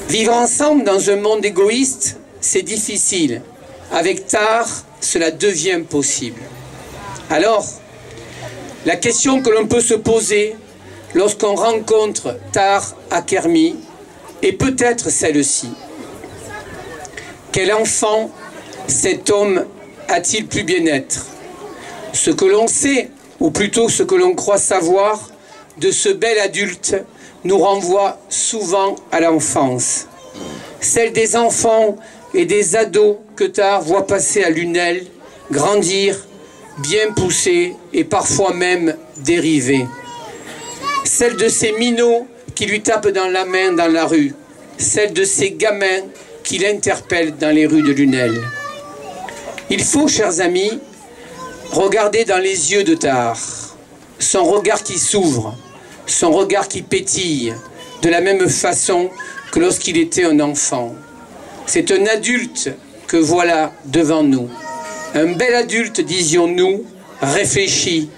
Vivre ensemble dans un monde égoïste, c'est difficile. Avec Tar, cela devient possible. Alors, la question que l'on peut se poser lorsqu'on rencontre Tar à Kermy est peut-être celle-ci. Quel enfant cet homme a-t-il pu bien être? Ce que l'on sait, ou plutôt ce que l'on croit savoir, de ce bel adulte nous renvoie souvent à l'enfance. Celle des enfants et des ados que Tar voit passer à Lunel, grandir, bien poussés et parfois même dérivés. Celle de ces minots qui lui tapent dans la main dans la rue. Celle de ces gamins qui l'interpellent dans les rues de Lunel. Il faut, chers amis, regarder dans les yeux de Tar, son regard qui s'ouvre, son regard qui pétille, de la même façon que lorsqu'il était un enfant. C'est un adulte que voilà devant nous. Un bel adulte, disions-nous, réfléchi,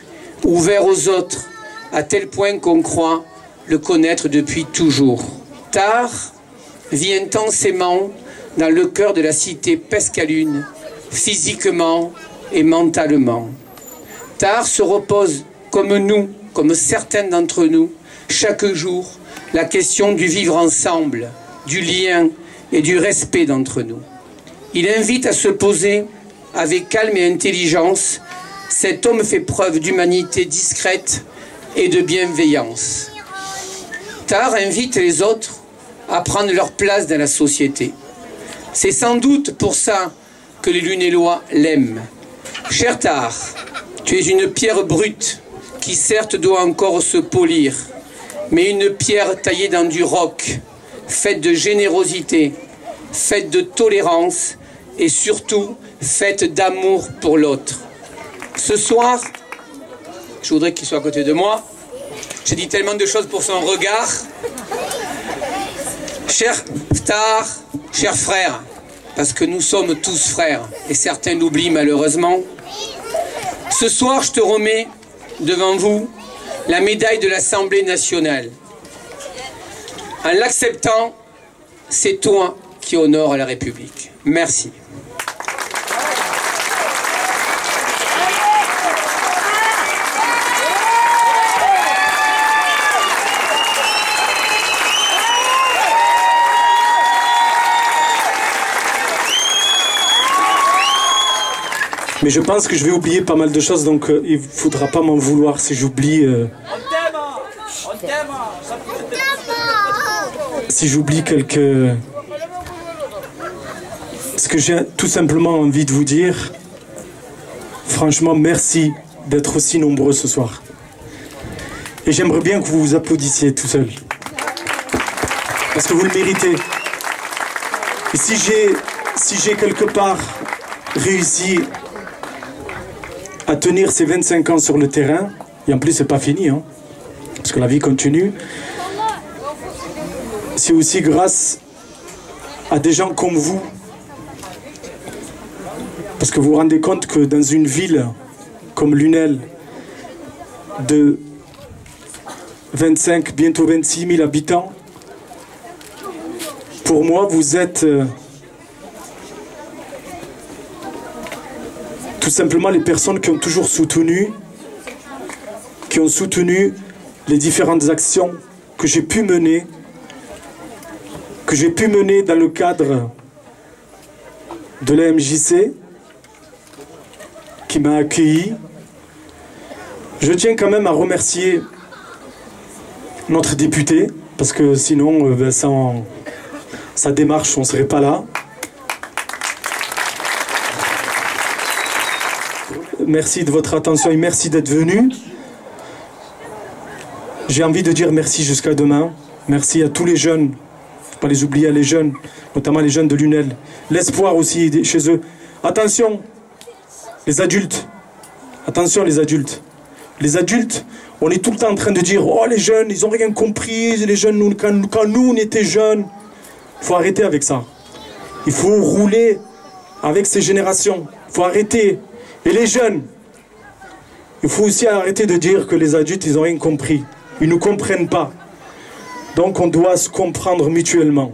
ouvert aux autres, à tel point qu'on croit le connaître depuis toujours. Tar vit intensément dans le cœur de la cité Pescalune, physiquement et mentalement. Tar se repose comme nous, comme certains d'entre nous, chaque jour, la question du vivre ensemble, du lien et du respect d'entre nous. Il invite à se poser avec calme et intelligence. Cet homme fait preuve d'humanité discrète et de bienveillance. Tar invite les autres à prendre leur place dans la société. C'est sans doute pour ça que les Lunellois l'aiment. Cher Tar, tu es une pierre brute qui certes doit encore se polir, mais une pierre taillée dans du roc, faite de générosité, faite de tolérance et surtout faite d'amour pour l'autre. Ce soir, je voudrais qu'il soit à côté de moi. J'ai dit tellement de choses pour son regard. Cher Tar, cher frère, parce que nous sommes tous frères, et certains l'oublient malheureusement. Ce soir, je te remets devant vous la médaille de l'Assemblée nationale. En l'acceptant, c'est toi qui honore la République. Merci. Mais je pense que je vais oublier pas mal de choses, donc il ne faudra pas m'en vouloir si j'oublie... si j'oublie quelques... Ce que j'ai tout simplement envie de vous dire, franchement, merci d'être aussi nombreux ce soir. Et j'aimerais bien que vous vous applaudissiez tout seul. Parce que vous le méritez. Et si j'ai quelque part réussi à tenir ces 25 ans sur le terrain, et en plus c'est pas fini, hein, parce que la vie continue, c'est aussi grâce à des gens comme vous. Parce que vous vous rendez compte que dans une ville comme Lunel, de 25, bientôt 26 000 habitants, pour moi vous êtes tout simplement les personnes qui ont toujours soutenu, les différentes actions que j'ai pu mener, dans le cadre de la MJC, qui m'a accueilli. Je tiens quand même à remercier notre député, parce que sinon, sans sa démarche, on ne serait pas là. Merci de votre attention et merci d'être venu. J'ai envie de dire merci jusqu'à demain. Merci à tous les jeunes, il ne faut pas les oublier, les jeunes, notamment les jeunes de Lunel. L'espoir aussi chez eux. Attention, les adultes. Attention les adultes. Les adultes, on est tout le temps en train de dire « Oh les jeunes, ils n'ont rien compris, les jeunes, quand nous on était jeunes ». Il faut arrêter avec ça. Il faut rouler avec ces générations. Il faut arrêter. Et les jeunes, il faut aussi arrêter de dire que les adultes, ils n'ont rien compris. Ils ne nous comprennent pas. Donc on doit se comprendre mutuellement.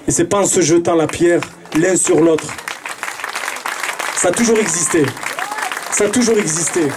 Et c'est pas en se jetant la pierre l'un sur l'autre. Ça a toujours existé. Ça a toujours existé.